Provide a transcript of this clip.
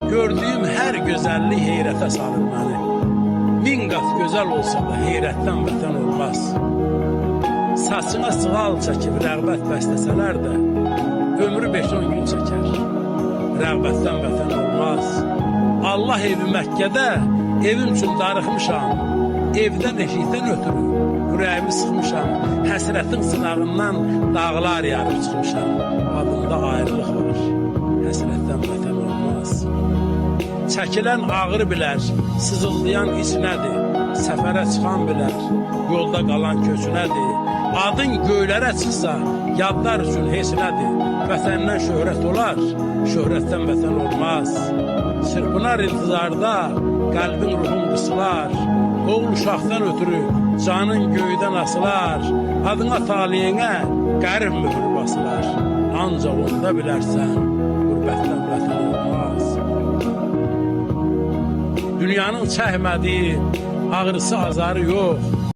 Gördüyüm hər gözəllik heyrətə salır məni. Min qat gözəl olsa da heyrətdən vətən olmaz. Saçına sığal çəkib rəğbət bəstəsələr də, ömrü 5-10 gün çəkər. Rəğbətdən vətən olmaz. Allah evi Məkkədə, evim üçün darıxmışam. Evdən eşikdən ötürü, ürəyimi sıxmışam. Həsrətin sınağından dağlar yarıb çıxmışam. Adımda ayrılıq var, həsrətdən vətən olmaz. Çəkilən ağır bilər, sızıldayan içinədir. Səfərə çıxan bilər, yolda qalan köçünədir. Adın göylərə çıxsa, yadlar üçün heç nədir. Vətəndən şöhrət olar, şöhrətdən vətən olmaz. Çırpınar intizarda, qəlbin ruhun qısılar. Oğul uşaqdan ötürü canın göydən asılar. Adına taliyinə qərib mührü basılar. Ancaq onda bilərsən, qürbətdən vətən olmaz. Dünyanın çəkmədiyi ağrısı azarı yox.